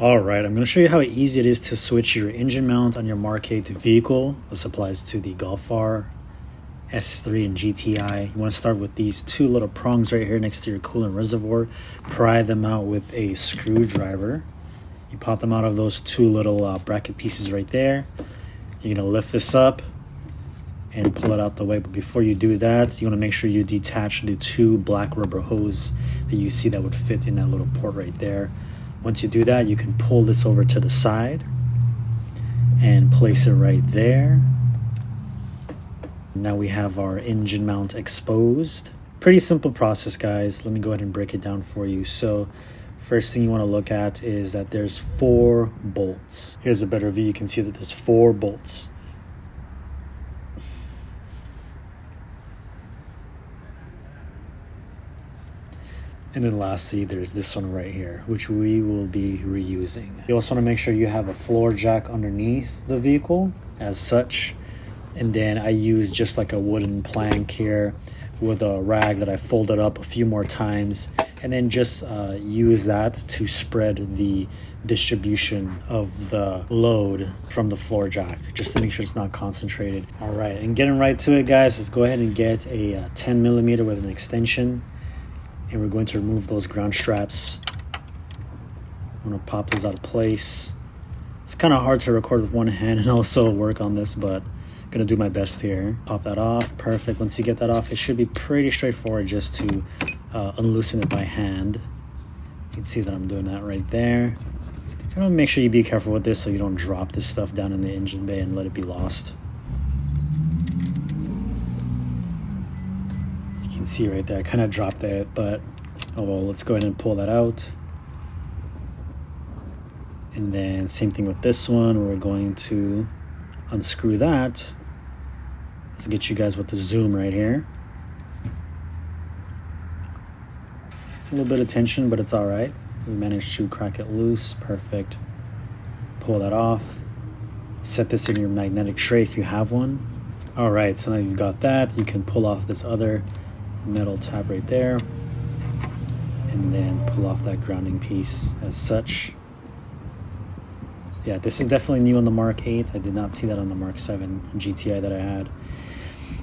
Alright, I'm going to show you how easy it is to switch your engine mount on your Mark 8 vehicle. This applies to the Golf R, S3, and GTI. You want to start with these two little prongs right here next to your coolant reservoir. Pry them out with a screwdriver. You pop them out of those two little bracket pieces right there. You're going to lift this up and pull it out the way. But before you do that, you want to make sure you detach the two black rubber hose that you see that would fit in that little port right there. Once you do that, you can pull this over to the side and place it right there. Now we have our engine mount exposed. Pretty simple process, guys. Let me go ahead and break it down for you. So first thing you want to look at is that there's 4 bolts. Here's a better view. You can see that there's 4 bolts. And then lastly, there's this one right here, which we will be reusing. You also want to make sure you have a floor jack underneath the vehicle as such. And then I use just like a wooden plank here with a rag that I folded up a few more times. And then just use that to spread the distribution of the load from the floor jack, just to make sure it's not concentrated. All right, and getting right to it, guys, let's go ahead and get a 10 millimeter with an extension. And we're going to remove those ground straps. I'm going to pop those out of place. It's kind of hard to record with one hand and also work on this, but I'm going to do my best here. Pop that off. Perfect. Once you get that off, it should be pretty straightforward just to unloosen it by hand. You can see that I'm doing that right there. You want to make sure you be careful with this so you don't drop this stuff down in the engine bay and let it be lost. See right there, I kind of dropped it, but oh well, let's go ahead and pull that out. And then same thing with this one, we're going to unscrew that. Let's get you guys with the zoom right here. A little bit of tension, but it's all right. We managed to crack it loose. Perfect. Pull that off. Set this in your magnetic tray if you have one. All right, so now you've got that, you can pull off this other metal tab right there and then pull off that grounding piece as such. Yeah, this is definitely new on the Mark 8. I did not see that on the Mark 7 GTI that I had.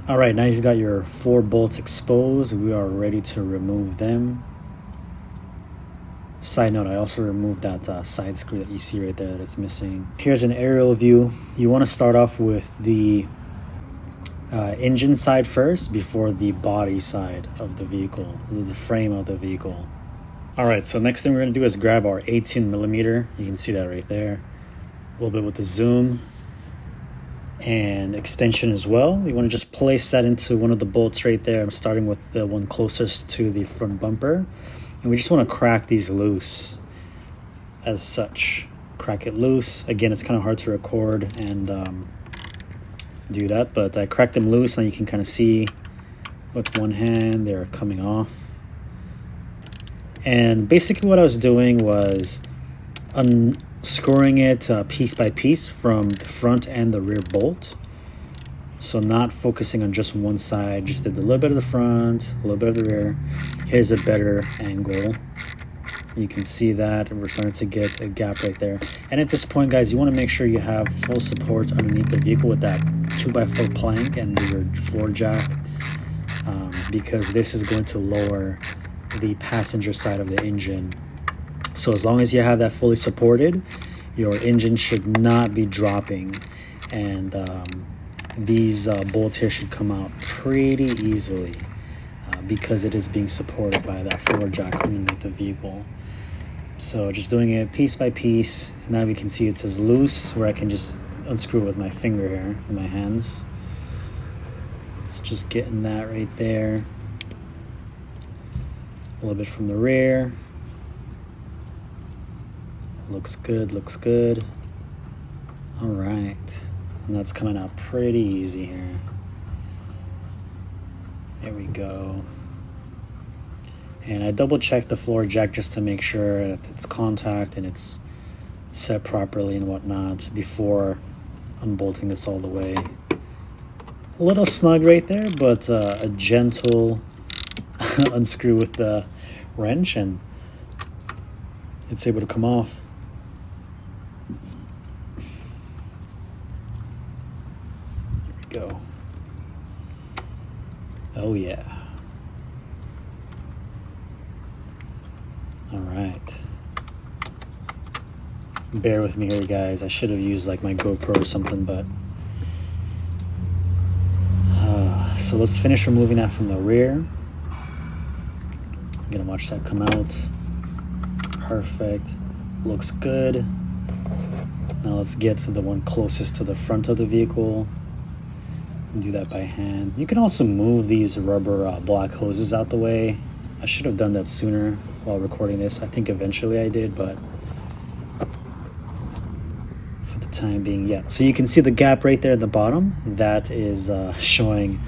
All right, now you've got your 4 bolts exposed. We are ready to remove them. Side note, I also removed that side screw that you see right there that's missing. Here's an aerial view. You want to start off with the engine side first before the body side of the vehicle, the frame of the vehicle. All right, so next thing we're going to do is grab our 18 millimeter. You can see that right there. A little bit with the zoom and extension as well. You want to just place that into one of the bolts right there. I'm starting with the one closest to the front bumper. And we just want to crack these loose as such. Crack it loose. Again, it's kind of hard to record and do that, but I cracked them loose. Now you can kind of see with one hand they're coming off. And basically what I was doing was unscrewing it piece by piece from the front and the rear bolt. So not focusing on just one side, just did a little bit of the front, a little bit of the rear. Here's a better angle. You can see that we're starting to get a gap right there. And at this point, guys, you want to make sure you have full support underneath the vehicle with that 2x4 plank and your floor jack, because this is going to lower the passenger side of the engine. So as long as you have that fully supported, your engine should not be dropping. And these bolts here should come out pretty easily because it is being supported by that floor jack underneath the vehicle. So just doing it piece by piece. Now we can see it says loose, where I can just unscrew with my finger here, with my hands. It's just getting that right there. A little bit from the rear. Looks good, looks good. All right. And that's coming out pretty easy here. There we go. And I double checked the floor jack just to make sure that it's contact and it's set properly and whatnot before unbolting this all the way. A little snug right there, but a gentle unscrew with the wrench and it's able to come off. Oh yeah. All right. Bear with me here, guys. I should have used like my GoPro or something, but so let's finish removing that from the rear. I'm gonna watch that come out. Perfect. Looks good. Now let's get to the one closest to the front of the vehicle. Do that by hand. You can also move these rubber black hoses out the way. I should have done that sooner while recording this. I think eventually I did, but for the time being, yeah. So you can see the gap right there at the bottom. That is showing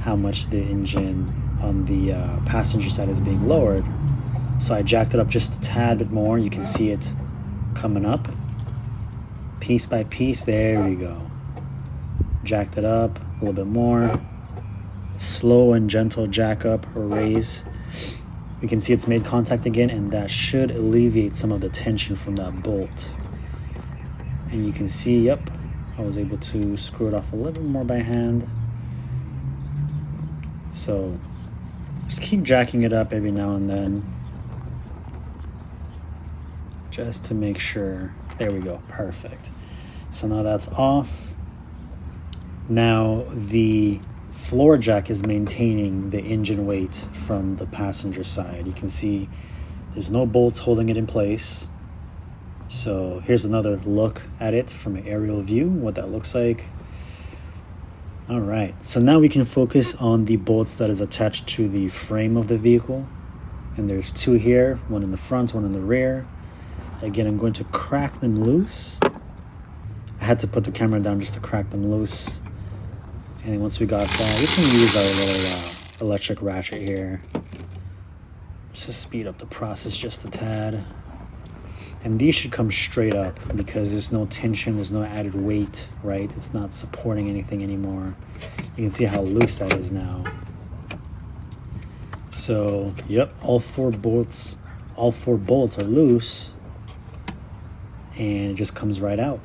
how much the engine on the passenger side is being lowered. So I jacked it up just a tad bit more. You can see it coming up piece by piece. There we go. Jacked it up a little bit more. Slow and gentle jack up or raise. We can see it's made contact again, and that should alleviate some of the tension from that bolt. And you can see, yep, I was able to screw it off a little bit more by hand. So just keep jacking it up every now and then, just to make sure. There we go, perfect. So now that's off. Now the floor jack is maintaining the engine weight from the passenger side. You can see there's no bolts holding it in place. So here's another look at it from an aerial view, what that looks like. All right, so now we can focus on the bolts that is attached to the frame of the vehicle. And there's two here, one in the front, one in the rear. Again, I'm going to crack them loose. I had to put the camera down just to crack them loose. And once we got that, we can use our little electric ratchet here just to speed up the process just a tad. And these should come straight up because there's no tension, there's no added weight, right? It's not supporting anything anymore. You can see how loose that is now. So, yep, all four bolts are loose, and it just comes right out.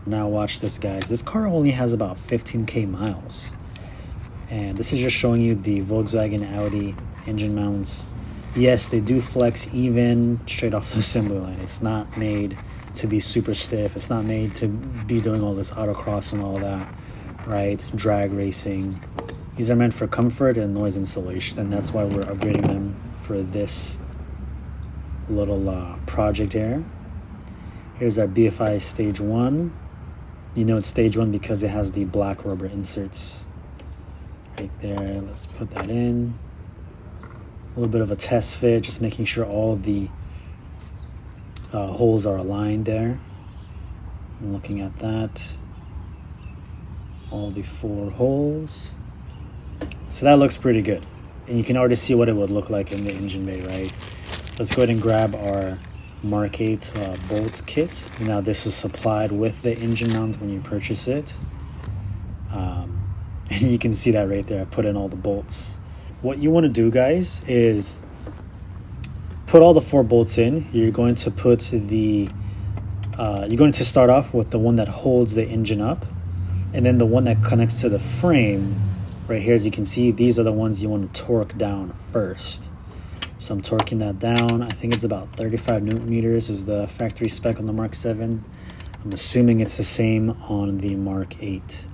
Now watch this, guys. This car only has about 15k miles. And this is just showing you the Volkswagen Audi engine mounts. Yes, they do flex even straight off the assembly line. It's not made to be super stiff. It's not made to be doing all this autocross and all that, right? Drag racing. These are meant for comfort and noise insulation, and that's why we're upgrading them for this little project here. Here's our BFI Stage 1. You know it's Stage 1 because it has the black rubber inserts right there. Let's put that in. A little bit of a test fit, just making sure all the holes are aligned there. I'm looking at that. All the 4 holes. So that looks pretty good. And you can already see what it would look like in the engine bay, right? Let's go ahead and grab our Mark 8 bolt kit. Now this is supplied with the engine mount when you purchase it. And you can see that right there. I put in all the bolts. What you want to do, guys, is put all the 4 bolts in. You're going to put the you're going to start off with the one that holds the engine up, and then the one that connects to the frame right here. As you can see, these are the ones you want to torque down first. So I'm torquing that down. I think it's about 35 newton meters is the factory spec on the Mark 7. I'm assuming it's the same on the Mark 8.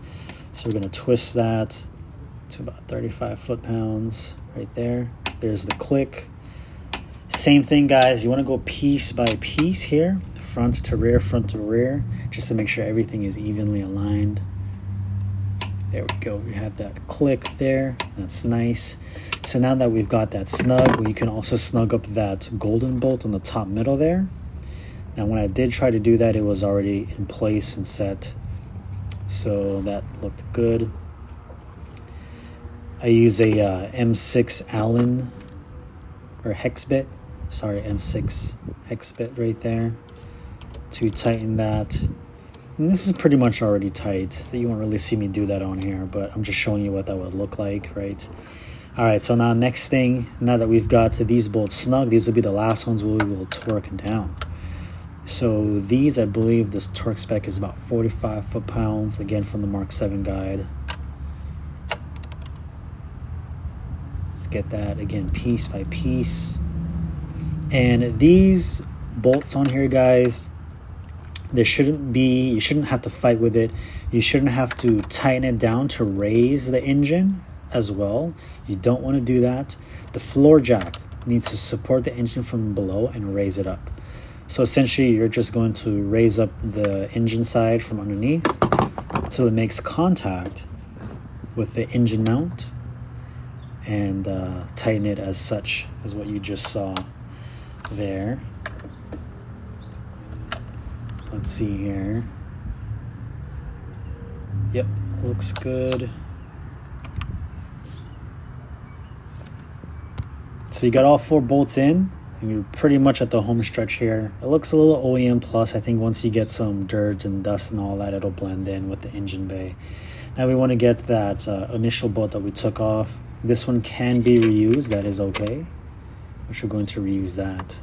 So we're going to twist that to about 35 foot-pounds right there. There's the click. Same thing, guys. You want to go piece by piece here, front to rear, just to make sure everything is evenly aligned. There we go. We have that click there. That's nice. So now that we've got that snug, we can also snug up that golden bolt on the top middle there. Now when I did try to do that, it was already in place and set. So that looked good. I use a M6 Allen or hex bit. Sorry, M6 hex bit right there to tighten that. And this is pretty much already tight, so you won't really see me do that on here, but I'm just showing you what that would look like, right? All right, so now next thing, now that we've got these bolts snug, these will be the last ones we will torque down. So these, I believe this torque spec is about 45 foot-pounds, again from the Mark 7 guide. Let's get that again piece by piece. And these bolts on here, guys, you shouldn't have to fight with it. You shouldn't have to tighten it down to raise the engine as well. You don't want to do that. The floor jack needs to support the engine from below and raise it up. So essentially you're just going to raise up the engine side from underneath until it makes contact with the engine mount, and tighten it as such as what you just saw there. Let's see here. Yep, looks good. So you got all 4 bolts in, and you're pretty much at the home stretch here. It looks a little OEM plus. I think once you get some dirt and dust and all that, it'll blend in with the engine bay. Now we want to get that initial bolt that we took off. This one can be reused, that is okay, which we're going to reuse that.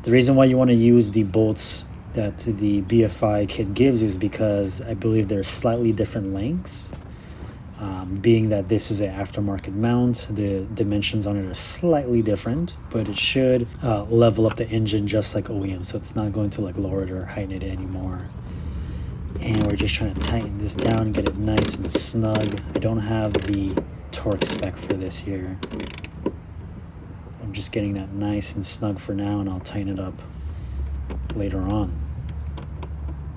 The reason why you want to use the bolts that the BFI kit gives is because I believe they're slightly different lengths. Being that this is an aftermarket mount, the dimensions on it are slightly different, but it should level up the engine just like OEM, so it's not going to like lower it or heighten it anymore. And we're just trying to tighten this down and get it nice and snug. I don't have the torque spec for this here. I'm just getting that nice and snug for now, and I'll tighten it up later on.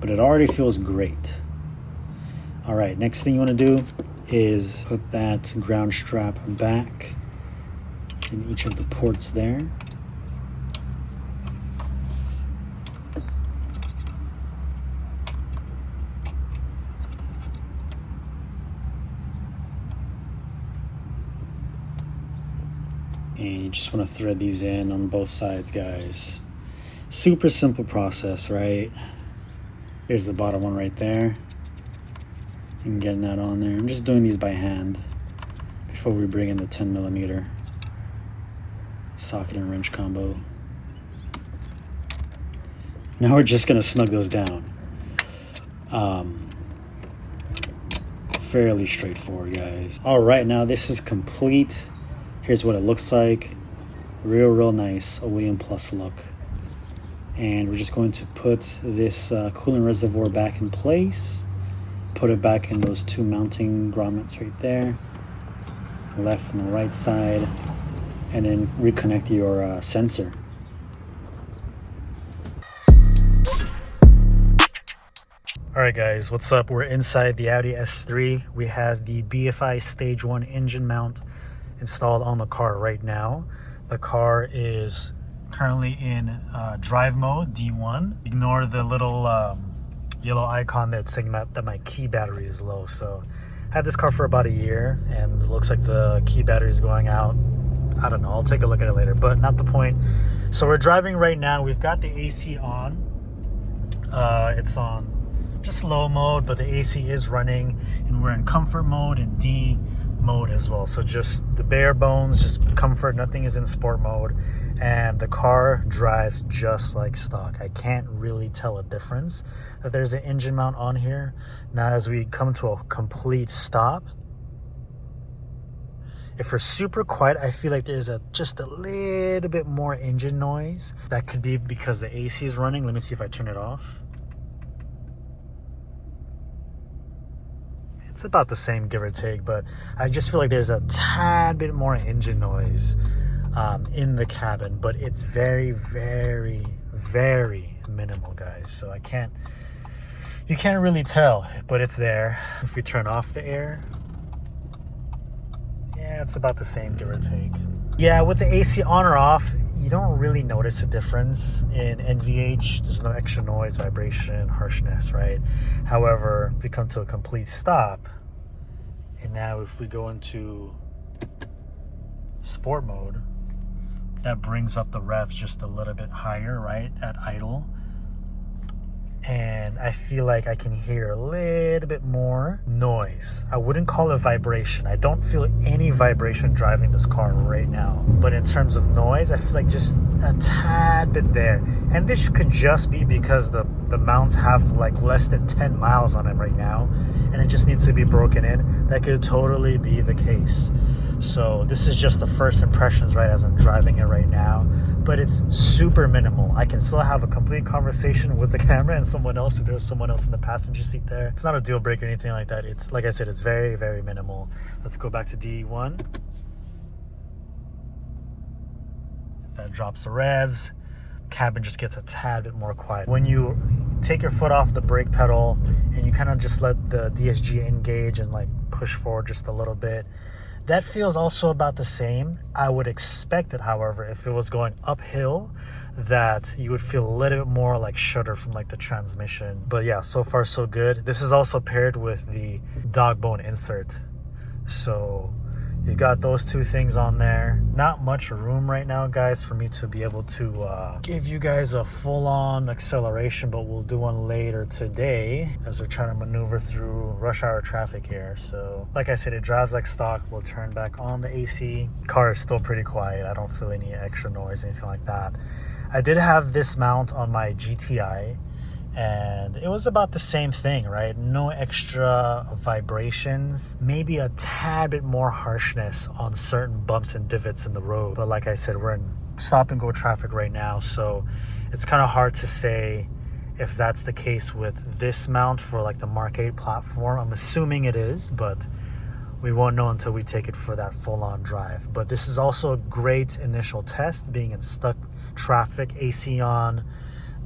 But it already feels great. All right, next thing you want to do is put that ground strap back in each of the ports there. And you just want to thread these in on both sides, guys. Super simple process, right? Here's the bottom one right there. And getting that on there. I'm just doing these by hand before we bring in the 10mm socket and wrench combo. Now we're just gonna snug those down. Fairly straightforward, guys. All right, now this is complete. Here's what it looks like. Real nice OEM Plus look. And we're just going to put this coolant reservoir back in place. Put it back in those 2 mounting grommets right there, left and the right side, and then reconnect your sensor. All right, guys, what's up? We're inside the Audi S3. We have the BFI Stage 1 engine mount installed on the car right now. The car is currently in drive mode, D1. Ignore the little yellow icon that's saying that my key battery is low. So I had this car for about a year, and it looks like the key battery is going out. I don't know, I'll take a look at it later, but not the point. So we're driving right now. We've got the AC on. It's on just low mode, but the AC is running, and we're in comfort mode and D mode as well. So just the bare bones, just comfort, nothing is in sport mode, and the car drives just like stock. I can't really tell a difference that there's an engine mount on here. Now as we come to a complete stop, if we're super quiet, I feel like there's just a little bit more engine noise. That could be because the AC is running. Let me see if I turn it off. It's about the same, give or take, but I just feel like there's a tad bit more engine noise in the cabin, but it's very minimal, guys. So you can't really tell, but it's there. If we turn off the air, yeah, it's about the same, give or take. Yeah, with the AC on or off, you don't really notice a difference in NVH. There's no extra noise, vibration, harshness, right? However, if we come to a complete stop, and now if we go into sport mode, that brings up the revs just a little bit higher, right, at idle. And I feel like I can hear a little bit more noise. I wouldn't call it vibration. I don't feel any vibration driving this car right now. But in terms of noise, I feel like just a tad bit there. And this could just be because the mounts have like less than 10 miles on them right now, and it just needs to be broken in. That could totally be the case. So this is just the first impressions, right, as I'm driving it right now. But it's super minimal. I can still have a complete conversation with the camera and someone else if there's someone else in the passenger seat there. It's not a deal breaker or anything like that. It's, like I said, it's very, very minimal. Let's go back to D1. That drops the revs. Cabin just gets a tad bit more quiet. When you take your foot off the brake pedal and you kind of just let the DSG engage and like push forward just a little bit, that feels also about the same. I would expect it, however, if it was going uphill, that you would feel a little bit more like shudder from like the transmission. But yeah, so far so good. This is also paired with the dog bone insert. So you've got those two things on there. Not much room right now, guys, for me to be able to give you guys a full-on acceleration, but we'll do one later today as we're trying to maneuver through rush hour traffic here. So like I said, it drives like stock. We'll turn back on the AC. Car is still pretty quiet. I don't feel any extra noise, anything like that. I did have this mount on my GTI, and it was about the same thing, right? No extra vibrations, maybe a tad bit more harshness on certain bumps and divots in the road. But like I said, we're in stop and go traffic right now, so it's kind of hard to say if that's the case with this mount for like the Mark 8 platform. I'm assuming it is, but we won't know until we take it for that full-on drive. But this is also a great initial test, being in stuck traffic, AC on,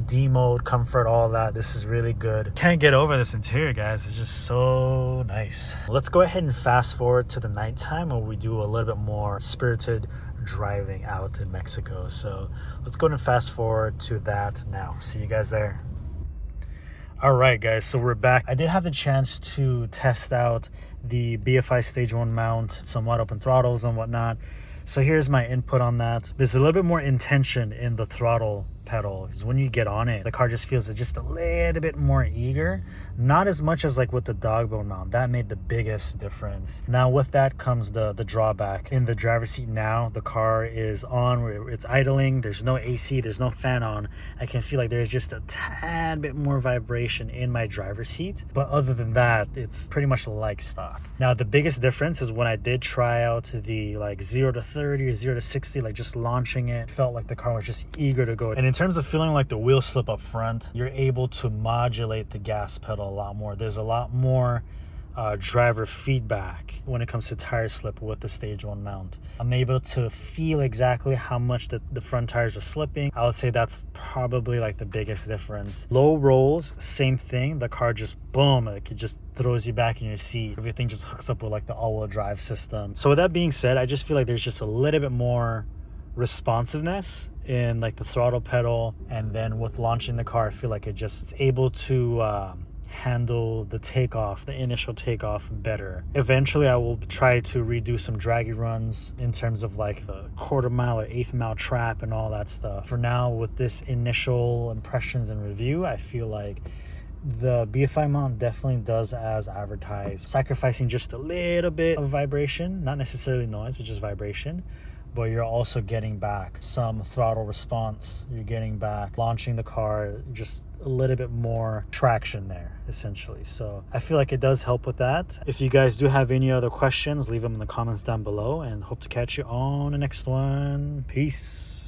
D mode, comfort, all that. This is really good. Can't get over this interior, guys. It's just so nice. Let's go ahead and fast forward to the nighttime where we do a little bit more spirited driving out in Mexico. So let's go ahead and fast forward to that now. See you guys there. All right, guys, so we're back. I did have the chance to test out the BFI Stage 1 mount, some wide open throttles and whatnot. So here's my input on that. There's a little bit more intention in the throttle pedal, because when you get on it, the car just feels just a little bit more eager. Not as much as like with the dog bone mount. That made the biggest difference. Now with that comes the drawback. In the driver's seat now, the car is on, it's idling, there's no AC, there's no fan on. I can feel like there's just a tad bit more vibration in my driver's seat, but other than that, it's pretty much like stock. Now the biggest difference is when I did try out the like 0 to 30 or 0 to 60, like just launching it, felt like the car was just eager to go. And in terms of feeling like the wheel slip up front, you're able to modulate the gas pedal a lot more. There's a lot more driver feedback when it comes to tire slip with the Stage 1 mount. I'm able to feel exactly how much the front tires are slipping. I would say that's probably like the biggest difference. Low rolls, same thing. The car just boom, like it just throws you back in your seat. Everything just hooks up with like the all-wheel drive system. So with that being said, I just feel like there's just a little bit more responsiveness in like the throttle pedal, and then with launching the car, I feel like it's able to handle the takeoff, the initial takeoff better. Eventually I will try to redo some draggy runs in terms of like the quarter mile or eighth mile trap and all that stuff. For now, with this initial impressions and review, I feel like the BFI mount definitely does as advertised, sacrificing just a little bit of vibration, not necessarily noise, but just vibration. But you're also getting back some throttle response. You're getting back launching the car, just a little bit more traction there, essentially. So I feel like it does help with that. If you guys do have any other questions, leave them in the comments down below, and hope to catch you on the next one. Peace.